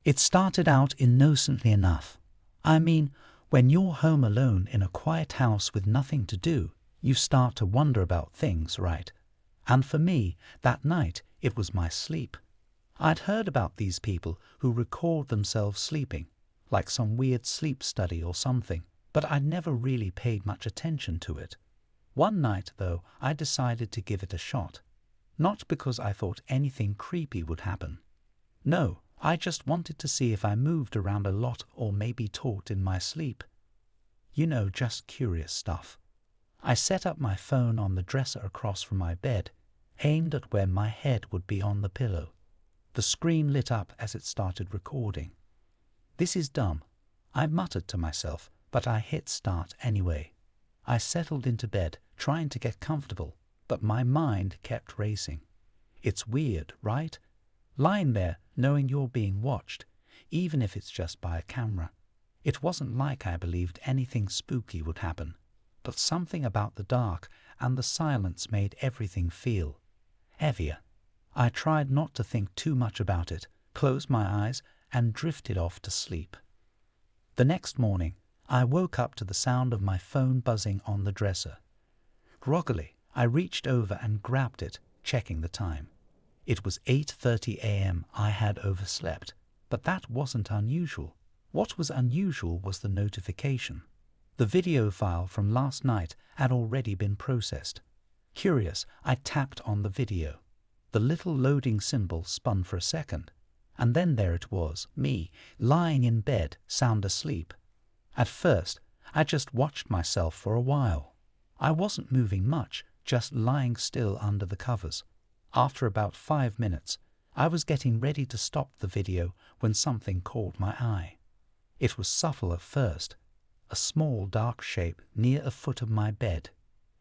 It started out innocently enough. I mean, when you're home alone in a quiet house with nothing to do, you start to wonder about things, right? And for me, that night, it was my sleep. I'd heard about these people who record themselves sleeping, like some weird sleep study or something, but I'd never really paid much attention to it. One night, though, I decided to give it a shot. Not because I thought anything creepy would happen. No, I just wanted to see if I moved around a lot or maybe talked in my sleep. You know, just curious stuff. I set up my phone on the dresser across from my bed, aimed at where my head would be on the pillow. The screen lit up as it started recording. This is dumb, I muttered to myself, but I hit start anyway. I settled into bed, trying to get comfortable, but my mind kept racing. It's weird, right? Lying there, knowing you're being watched, even if it's just by a camera. It wasn't like I believed anything spooky would happen, but something about the dark and the silence made everything feel heavier. I tried not to think too much about it, closed my eyes, and drifted off to sleep. The next morning, I woke up to the sound of my phone buzzing on the dresser. Groggily, I reached over and grabbed it, checking the time. It was 8:30 a.m. I had overslept, but that wasn't unusual. What was unusual was the notification. The video file from last night had already been processed. Curious, I tapped on the video. The little loading symbol spun for a second, and then there it was, me, lying in bed, sound asleep. At first, I just watched myself for a while. I wasn't moving much, just lying still under the covers. After about 5 minutes, I was getting ready to stop the video when something caught my eye. It was subtle at first, a small dark shape near a foot of my bed.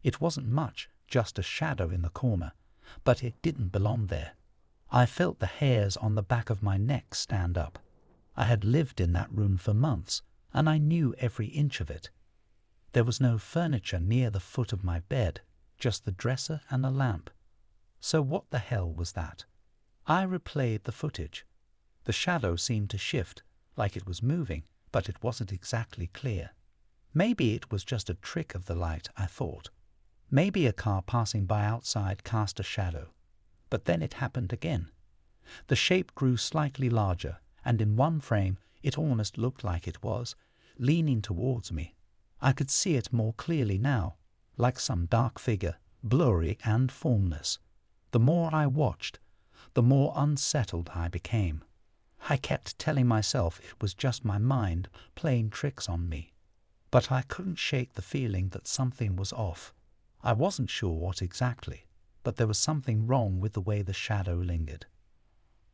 It wasn't much, just a shadow in the corner, but it didn't belong there. I felt the hairs on the back of my neck stand up. I had lived in that room for months, and I knew every inch of it. There was no furniture near the foot of my bed, just the dresser and a lamp. So what the hell was that? I replayed the footage. The shadow seemed to shift, like it was moving, but it wasn't exactly clear. Maybe it was just a trick of the light, I thought. Maybe a car passing by outside cast a shadow. But then it happened again. The shape grew slightly larger, and in one frame it almost looked like it was leaning towards me. I could see it more clearly now, like some dark figure, blurry and formless. The more I watched, the more unsettled I became. I kept telling myself it was just my mind playing tricks on me. But I couldn't shake the feeling that something was off. I wasn't sure what exactly, but there was something wrong with the way the shadow lingered.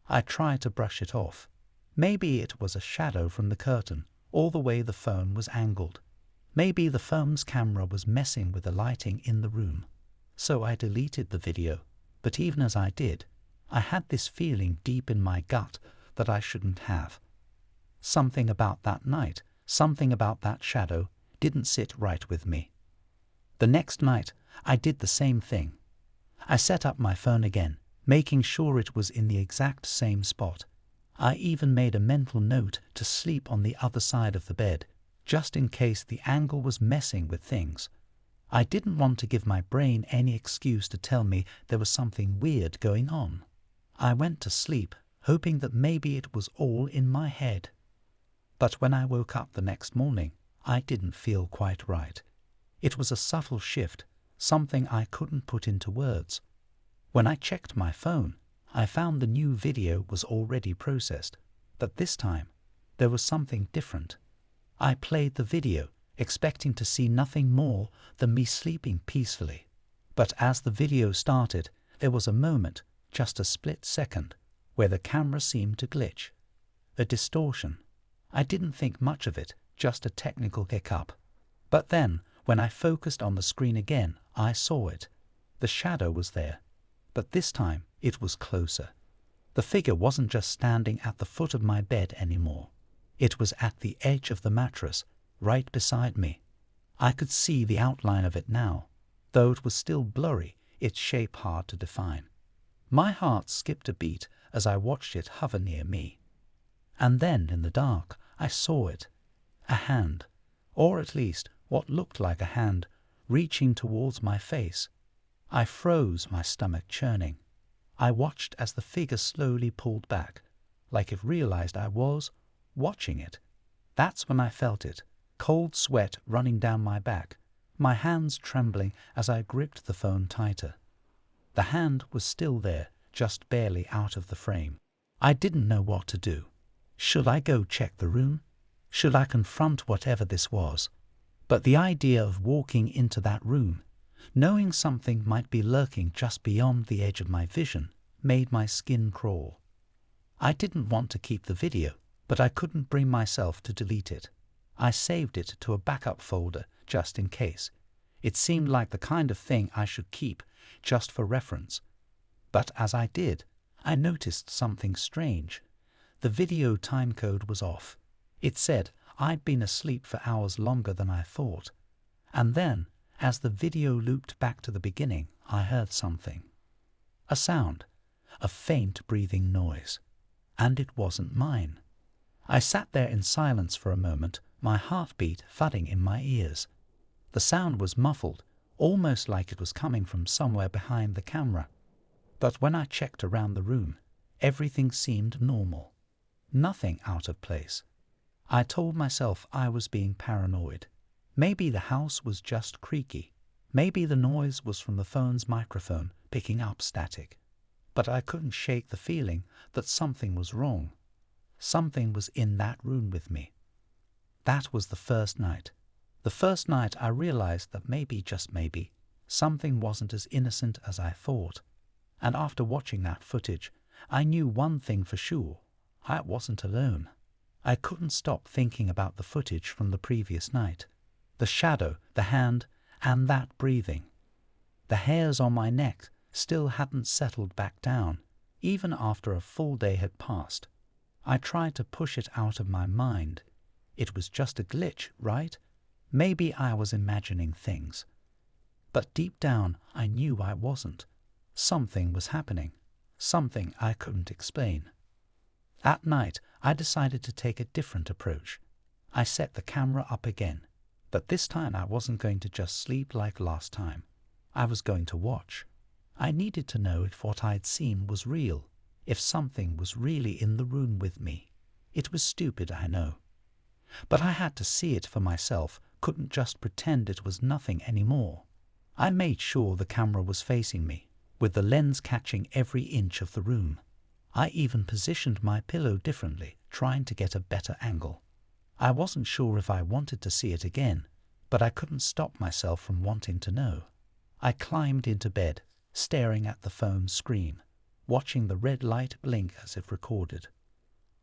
I tried to brush it off. Maybe it was a shadow from the curtain, or the way the phone was angled. Maybe the phone's camera was messing with the lighting in the room. So I deleted the video, but even as I did, I had this feeling deep in my gut that I shouldn't have. Something about that night, something about that shadow, didn't sit right with me. The next night, I did the same thing. I set up my phone again, making sure it was in the exact same spot. I even made a mental note to sleep on the other side of the bed, just in case the angle was messing with things. I didn't want to give my brain any excuse to tell me there was something weird going on. I went to sleep, hoping that maybe it was all in my head. But when I woke up the next morning, I didn't feel quite right. It was a subtle shift, something I couldn't put into words. When I checked my phone, I found the new video was already processed, but this time there was something different. I played the video, expecting to see nothing more than me sleeping peacefully. But as the video started, there was a moment, just a split second, where the camera seemed to glitch. A distortion. I didn't think much of it, just a technical hiccup. But then, when I focused on the screen again, I saw it. The shadow was there, but this time it was closer. The figure wasn't just standing at the foot of my bed anymore. It was at the edge of the mattress, right beside me. I could see the outline of it now, though it was still blurry, its shape hard to define. My heart skipped a beat as I watched it hover near me. And then, in the dark, I saw it. A hand, or at least what looked like a hand, reaching towards my face. I froze, my stomach churning. I watched as the figure slowly pulled back, like it realized I was watching it. That's when I felt it, cold sweat running down my back, my hands trembling as I gripped the phone tighter. The hand was still there, just barely out of the frame. I didn't know what to do. Should I go check the room? Should I confront whatever this was? But the idea of walking into that room, knowing something might be lurking just beyond the edge of my vision, made my skin crawl. I didn't want to keep the video, but I couldn't bring myself to delete it. I saved it to a backup folder just in case. It seemed like the kind of thing I should keep just for reference. But as I did, I noticed something strange. The video timecode was off. It said I'd been asleep for hours longer than I thought. And then, as the video looped back to the beginning, I heard something. A sound, a faint breathing noise. And it wasn't mine. I sat there in silence for a moment, my heartbeat thudding in my ears. The sound was muffled, almost like it was coming from somewhere behind the camera. But when I checked around the room, everything seemed normal. Nothing out of place. I told myself I was being paranoid. Maybe the house was just creaky. Maybe the noise was from the phone's microphone picking up static. But I couldn't shake the feeling that something was wrong. Something was in that room with me. That was the first night. The first night I realized that maybe, just maybe, something wasn't as innocent as I thought. And after watching that footage, I knew one thing for sure. I wasn't alone. I couldn't stop thinking about the footage from the previous night. The shadow, the hand, and that breathing. The hairs on my neck still hadn't settled back down, even after a full day had passed. I tried to push it out of my mind. It was just a glitch, right? Maybe I was imagining things. But deep down, I knew I wasn't. Something was happening. Something I couldn't explain. At night, I decided to take a different approach. I set the camera up again, but this time I wasn't going to just sleep like last time. I was going to watch. I needed to know if what I'd seen was real, if something was really in the room with me. It was stupid, I know. But I had to see it for myself, couldn't just pretend it was nothing anymore. I made sure the camera was facing me, with the lens catching every inch of the room. I even positioned my pillow differently, trying to get a better angle. I wasn't sure if I wanted to see it again, but I couldn't stop myself from wanting to know. I climbed into bed, staring at the phone screen, watching the red light blink as if recorded.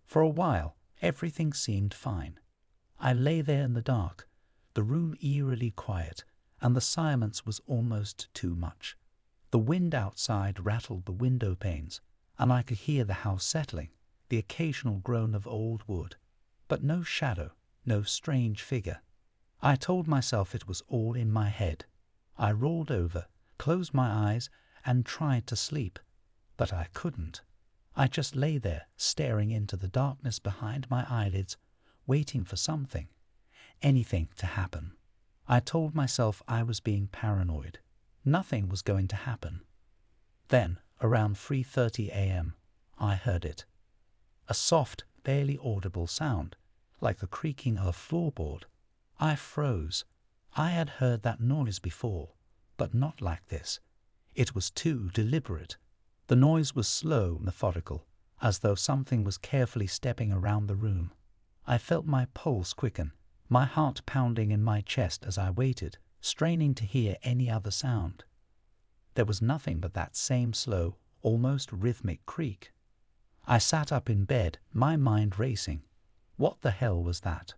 For a while, everything seemed fine. I lay there in the dark, the room eerily quiet, and the silence was almost too much. The wind outside rattled the window panes, and I could hear the house settling, the occasional groan of old wood, but no shadow, no strange figure. I told myself it was all in my head. I rolled over, closed my eyes, and tried to sleep, but I couldn't. I just lay there, staring into the darkness behind my eyelids, waiting for something, anything to happen. I told myself I was being paranoid. Nothing was going to happen. Then, around 3:30 a.m., I heard it. A soft, barely audible sound, like the creaking of a floorboard. I froze. I had heard that noise before, but not like this. It was too deliberate. The noise was slow, methodical, as though something was carefully stepping around the room. I felt my pulse quicken, my heart pounding in my chest as I waited, straining to hear any other sound. There was nothing but that same slow, almost rhythmic creak. I sat up in bed, my mind racing. What the hell was that?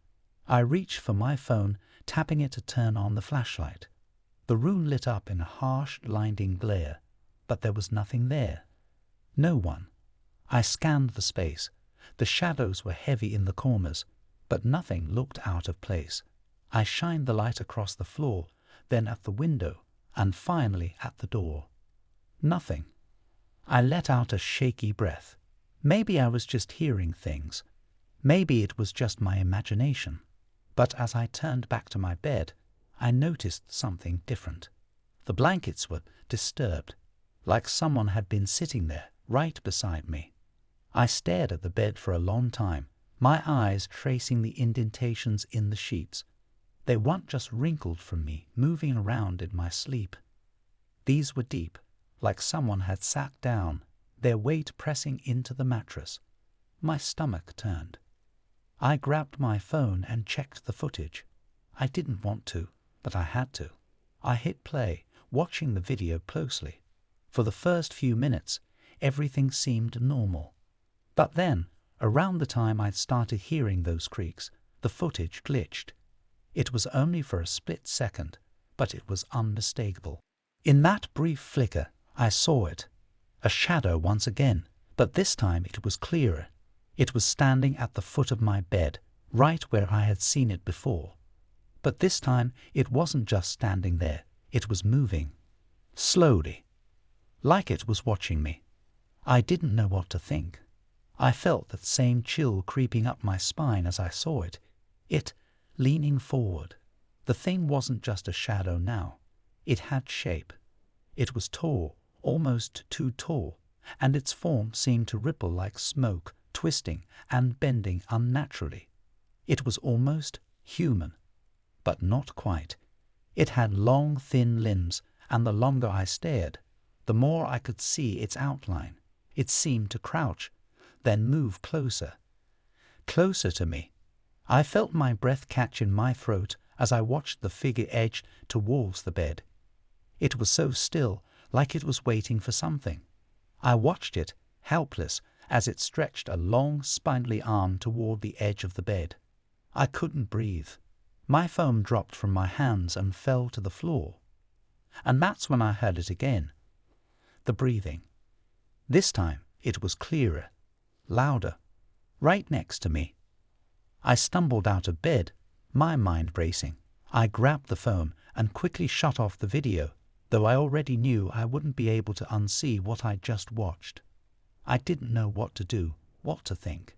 I reached for my phone, tapping it to turn on the flashlight. The room lit up in a harsh, blinding glare, but there was nothing there. No one. I scanned the space. The shadows were heavy in the corners, but nothing looked out of place. I shined the light across the floor, then at the window, and finally at the door. Nothing. I let out a shaky breath. Maybe I was just hearing things. Maybe it was just my imagination, but as I turned back to my bed, I noticed something different. The blankets were disturbed, like someone had been sitting there right beside me. I stared at the bed for a long time, my eyes tracing the indentations in the sheets. They weren't just wrinkled from me moving around in my sleep. These were deep, like someone had sat down, their weight pressing into the mattress. My stomach turned. I grabbed my phone and checked the footage. I didn't want to, but I had to. I hit play, watching the video closely. For the first few minutes, everything seemed normal. But then, around the time I'd started hearing those creaks, the footage glitched. It was only for a split second, but it was unmistakable. In that brief flicker, I saw it. A shadow once again, but this time it was clearer. It was standing at the foot of my bed, right where I had seen it before. But this time it wasn't just standing there, it was moving. Slowly. Like it was watching me. I didn't know what to think. I felt that same chill creeping up my spine as I saw it. It, leaning forward. The thing wasn't just a shadow now. It had shape. It was tall, almost too tall, and its form seemed to ripple like smoke, twisting and bending unnaturally. It was almost human, but not quite. It had long, thin limbs, and the longer I stared, the more I could see its outline. It seemed to crouch, then move closer. Closer to me. I felt my breath catch in my throat as I watched the figure edge towards the bed. It was so still, like it was waiting for something. I watched it, helpless, as it stretched a long, spindly arm toward the edge of the bed. I couldn't breathe. My phone dropped from my hands and fell to the floor. And that's when I heard it again. The breathing. This time it was clearer, louder, right next to me. I stumbled out of bed, my mind racing. I grabbed the phone and quickly shut off the video, though I already knew I wouldn't be able to unsee what I'd just watched. I didn't know what to do, what to think.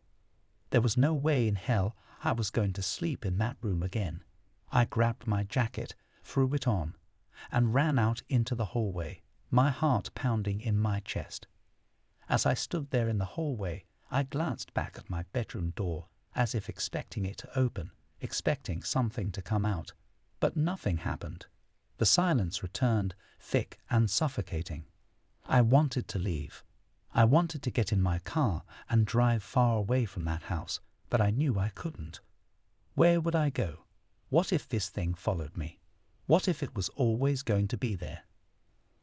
There was no way in hell I was going to sleep in that room again. I grabbed my jacket, threw it on, and ran out into the hallway, my heart pounding in my chest. As I stood there in the hallway, I glanced back at my bedroom door, as if expecting it to open, expecting something to come out. But nothing happened. The silence returned, thick and suffocating. I wanted to leave. I wanted to get in my car and drive far away from that house, but I knew I couldn't. Where would I go? What if this thing followed me? What if it was always going to be there?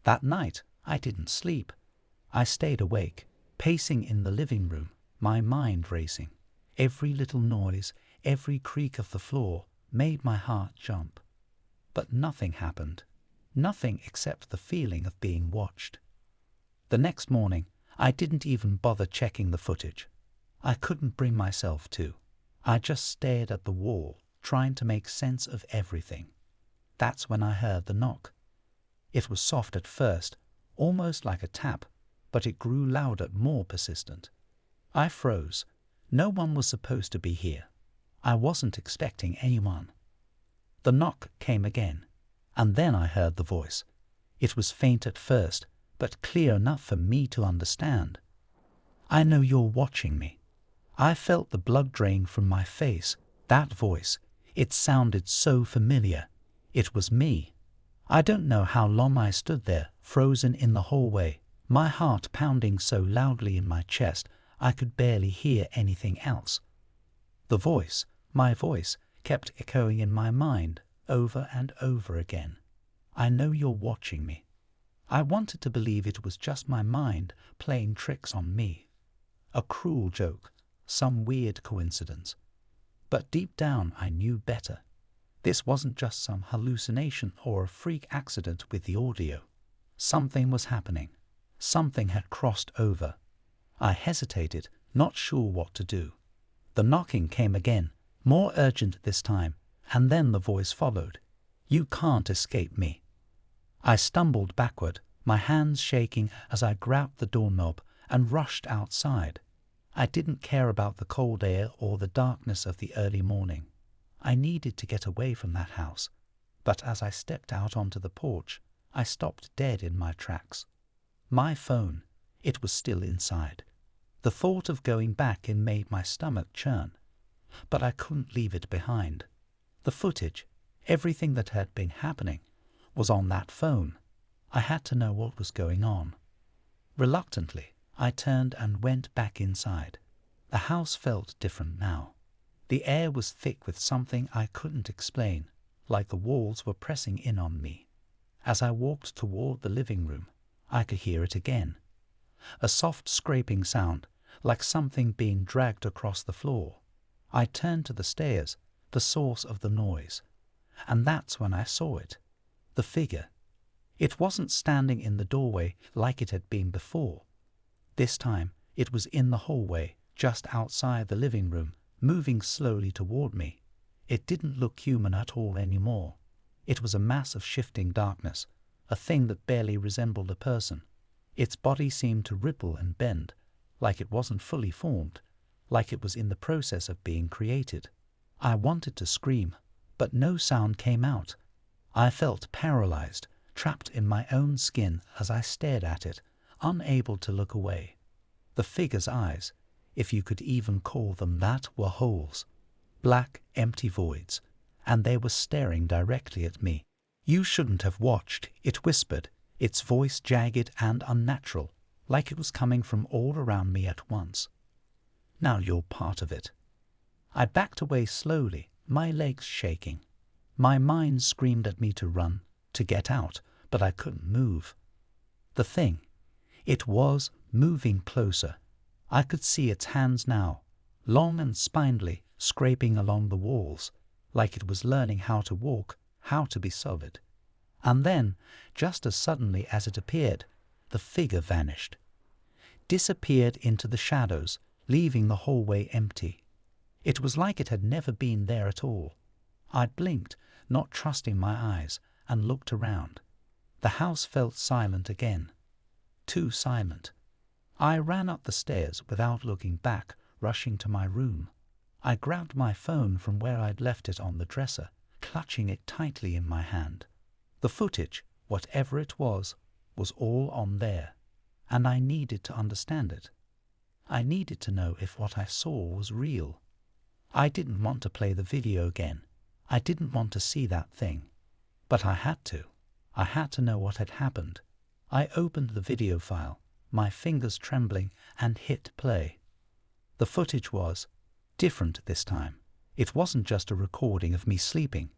That night, I didn't sleep. I stayed awake, pacing in the living room, my mind racing. Every little noise, every creak of the floor made my heart jump. But nothing happened. Nothing except the feeling of being watched. The next morning, I didn't even bother checking the footage. I couldn't bring myself to. I just stared at the wall, trying to make sense of everything. That's when I heard the knock. It was soft at first, almost like a tap, but it grew louder, more persistent. I froze. No one was supposed to be here. I wasn't expecting anyone. The knock came again, and then I heard the voice. It was faint at first, but clear enough for me to understand. "I know you're watching me." I felt the blood drain from my face. That voice, it sounded so familiar. It was me. I don't know how long I stood there, frozen in the hallway, my heart pounding so loudly in my chest I could barely hear anything else. The voice, my voice, kept echoing in my mind over and over again. "I know you're watching me." I wanted to believe it was just my mind playing tricks on me. A cruel joke, some weird coincidence. But deep down I knew better. This wasn't just some hallucination or a freak accident with the audio. Something was happening. Something had crossed over. I hesitated, not sure what to do. The knocking came again, more urgent this time, and then the voice followed. "You can't escape me." I stumbled backward, my hands shaking as I grabbed the doorknob and rushed outside. I didn't care about the cold air or the darkness of the early morning. I needed to get away from that house. But as I stepped out onto the porch, I stopped dead in my tracks. My phone, it was still inside. The thought of going back in made my stomach churn, but I couldn't leave it behind. The footage, everything that had been happening, was on that phone. I had to know what was going on. Reluctantly, I turned and went back inside. The house felt different now. The air was thick with something I couldn't explain, like the walls were pressing in on me. As I walked toward the living room, I could hear it again. A soft scraping sound, like something being dragged across the floor. I turned to the stairs, the source of the noise, and that's when I saw it. The figure. It wasn't standing in the doorway like it had been before. This time, it was in the hallway, just outside the living room, moving slowly toward me. It didn't look human at all anymore. It was a mass of shifting darkness, a thing that barely resembled a person. Its body seemed to ripple and bend, like it wasn't fully formed, like it was in the process of being created. I wanted to scream, but no sound came out. I felt paralyzed, trapped in my own skin as I stared at it, unable to look away. The figure's eyes, if you could even call them that, were holes. Black, empty voids, and they were staring directly at me. "You shouldn't have watched," it whispered, its voice jagged and unnatural, like it was coming from all around me at once. "Now you're part of it." I backed away slowly, my legs shaking. My mind screamed at me to run, to get out, but I couldn't move. The thing, it was moving closer. I could see its hands now, long and spindly, scraping along the walls, like it was learning how to walk, how to be solid. And then, just as suddenly as it appeared, the figure vanished. Disappeared into the shadows, leaving the hallway empty. It was like it had never been there at all. I blinked, not trusting my eyes, and looked around. The house felt silent again. Too silent. I ran up the stairs without looking back, rushing to my room. I grabbed my phone from where I'd left it on the dresser, clutching it tightly in my hand. The footage, whatever it was all on there, and I needed to understand it. I needed to know if what I saw was real. I didn't want to play the video again. I didn't want to see that thing. But I had to. I had to know what had happened. I opened the video file, my fingers trembling, and hit play. The footage was different this time. It wasn't just a recording of me sleeping.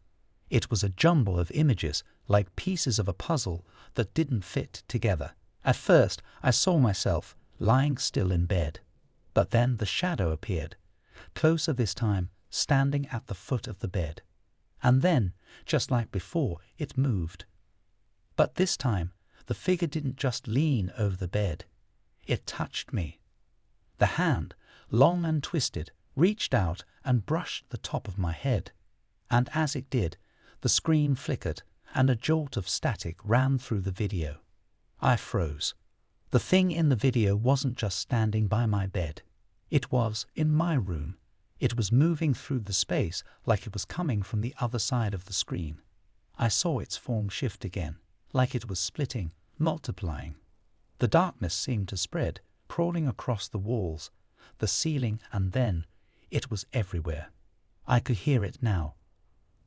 It was a jumble of images, like pieces of a puzzle that didn't fit together. At first, I saw myself lying still in bed. But then the shadow appeared, closer this time, standing at the foot of the bed. And then, just like before, it moved. But this time, the figure didn't just lean over the bed. It touched me. The hand, long and twisted, reached out and brushed the top of my head. And as it did, the screen flickered and a jolt of static ran through the video. I froze. The thing in the video wasn't just standing by my bed. It was in my room. It was moving through the space like it was coming from the other side of the screen. I saw its form shift again, like it was splitting, multiplying. The darkness seemed to spread, crawling across the walls, the ceiling, and then it was everywhere. I could hear it now,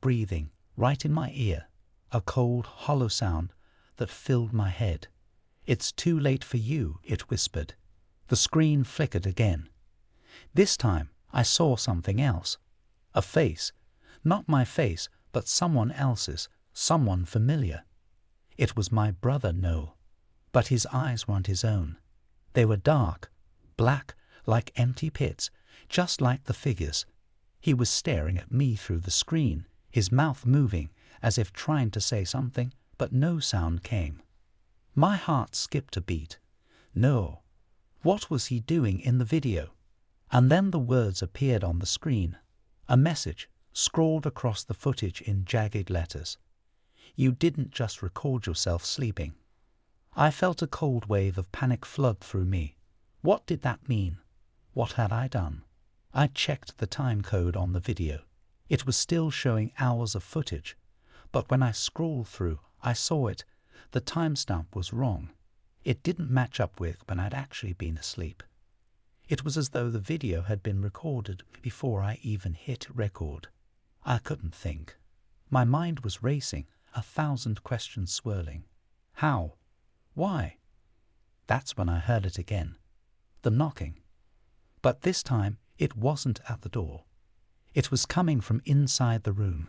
breathing right in my ear, a cold, hollow sound that filled my head. "It's too late for you," it whispered. The screen flickered again. This time I saw something else. A face. Not my face, but someone else's, someone familiar. It was my brother Noel, but his eyes weren't his own. They were dark, black, like empty pits, just like the figures. He was staring at me through the screen, his mouth moving, as if trying to say something, but no sound came. My heart skipped a beat. No. What was he doing in the video? And then the words appeared on the screen. A message, scrawled across the footage in jagged letters. "You didn't just record yourself sleeping." I felt a cold wave of panic flood through me. What did that mean? What had I done? I checked the time code on the video. It was still showing hours of footage, but when I scrolled through, I saw it. The timestamp was wrong. It didn't match up with when I'd actually been asleep. It was as though the video had been recorded before I even hit record. I couldn't think. My mind was racing, 1,000 questions swirling. How? Why? That's when I heard it again. The knocking. But this time, it wasn't at the door. It was coming from inside the room.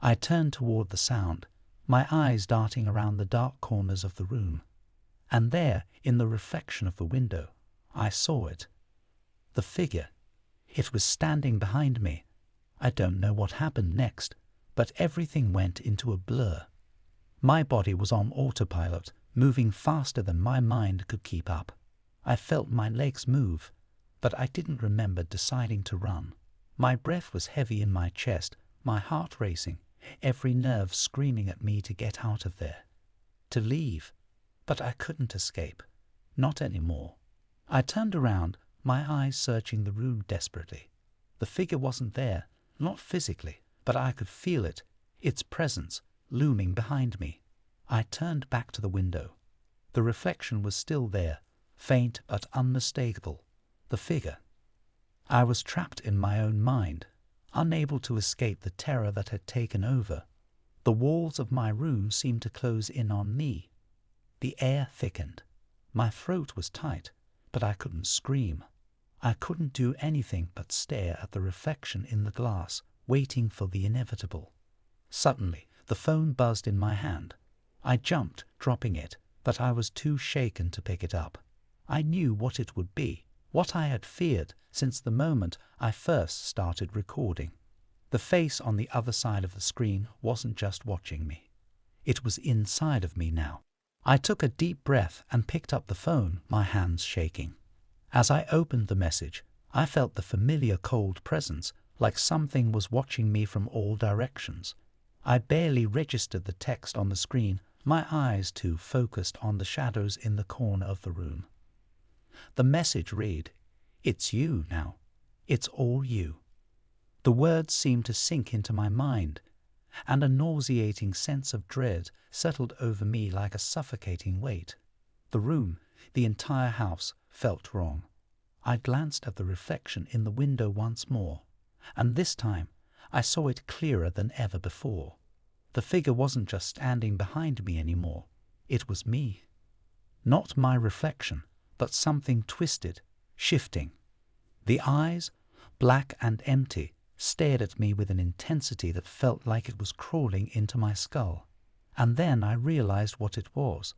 I turned toward the sound, my eyes darting around the dark corners of the room. And there, in the reflection of the window, I saw it. The figure. It was standing behind me. I don't know what happened next, but everything went into a blur. My body was on autopilot, moving faster than my mind could keep up. I felt my legs move, but I didn't remember deciding to run. My breath was heavy in my chest, my heart racing, every nerve screaming at me to get out of there, to leave. But I couldn't escape. Not anymore. I turned around, my eyes searching the room desperately. The figure wasn't there, not physically, but I could feel it, its presence, looming behind me. I turned back to the window. The reflection was still there, faint but unmistakable. The figure. I was trapped in my own mind, unable to escape the terror that had taken over. The walls of my room seemed to close in on me. The air thickened. My throat was tight, but I couldn't scream. I couldn't do anything but stare at the reflection in the glass, waiting for the inevitable. Suddenly, the phone buzzed in my hand. I jumped, dropping it, but I was too shaken to pick it up. I knew what it would be, what I had feared since the moment I first started recording. The face on the other side of the screen wasn't just watching me. It was inside of me now. I took a deep breath and picked up the phone, my hands shaking. As I opened the message, I felt the familiar cold presence, like something was watching me from all directions. I barely registered the text on the screen, my eyes too focused on the shadows in the corner of the room. The message read, "It's you now. It's all you." The words seemed to sink into my mind, and a nauseating sense of dread settled over me like a suffocating weight. The room, the entire house, felt wrong. I glanced at the reflection in the window once more, and this time I saw it clearer than ever before. The figure wasn't just standing behind me anymore. It was me. Not my reflection, but something twisted, shifting. The eyes, black and empty, stared at me with an intensity that felt like it was crawling into my skull. And then I realized what it was.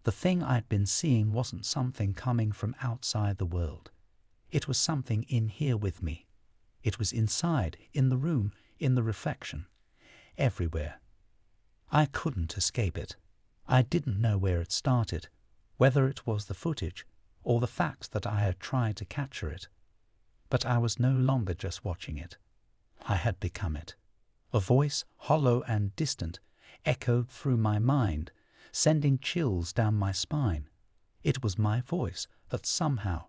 The thing I'd been seeing wasn't something coming from outside the world. It was something in here with me. It was inside, in the room, in the reflection, everywhere. I couldn't escape it. I didn't know where it started, whether it was the footage or the fact that I had tried to capture it. But I was no longer just watching it. I had become it. A voice, hollow and distant, echoed through my mind, sending chills down my spine. It was my voice, but somehow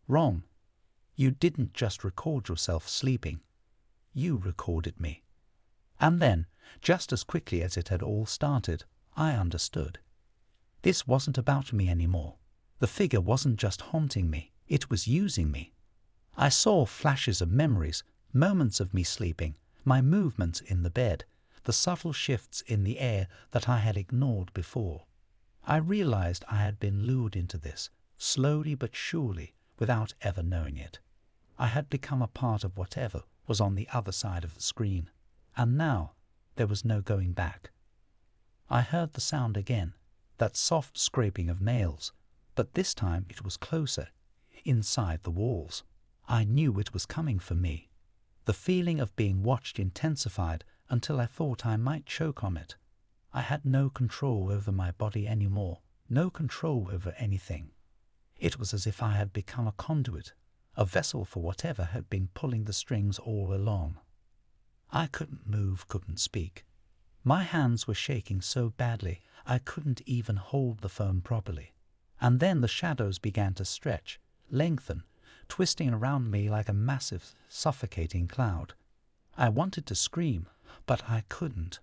wrong. You didn't just record yourself sleeping. You recorded me. And then, just as quickly as it had all started, I understood. This wasn't about me anymore. The figure wasn't just haunting me, it was using me. I saw flashes of memories, moments of me sleeping, my movements in the bed, the subtle shifts in the air that I had ignored before. I realized I had been lured into this, slowly but surely, without ever knowing it. I had become a part of whatever was on the other side of the screen, and now there was no going back. I heard the sound again, that soft scraping of nails, but this time it was closer, inside the walls. I knew it was coming for me. The feeling of being watched intensified until I thought I might choke on it. I had no control over my body anymore, no control over anything. It was as if I had become a conduit, a vessel for whatever had been pulling the strings all along. I couldn't move, couldn't speak. My hands were shaking so badly I couldn't even hold the phone properly. And then the shadows began to stretch, lengthen, twisting around me like a massive, suffocating cloud. I wanted to scream, but I couldn't.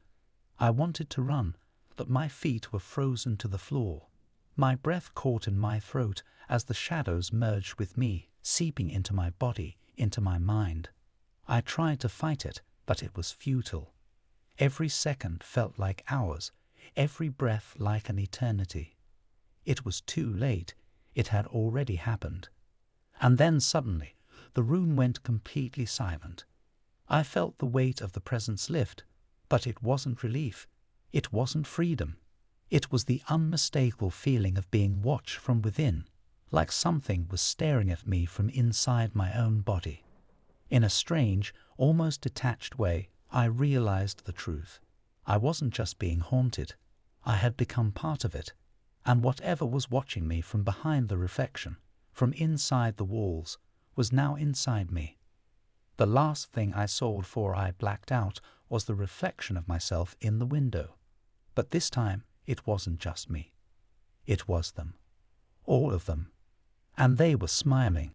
I wanted to run, but my feet were frozen to the floor. My breath caught in my throat as the shadows merged with me, seeping into my body, into my mind. I tried to fight it, but it was futile. Every second felt like hours, every breath like an eternity. It was too late. It had already happened. And then suddenly, the room went completely silent. I felt the weight of the presence lift, but it wasn't relief. It wasn't freedom. It was the unmistakable feeling of being watched from within, like something was staring at me from inside my own body. In a strange, almost detached way, I realized the truth. I wasn't just being haunted. I had become part of it, and whatever was watching me from behind the reflection, from inside the walls, was now inside me. The last thing I saw before I blacked out was the reflection of myself in the window. But this time, it wasn't just me. It was them. All of them. And they were smiling.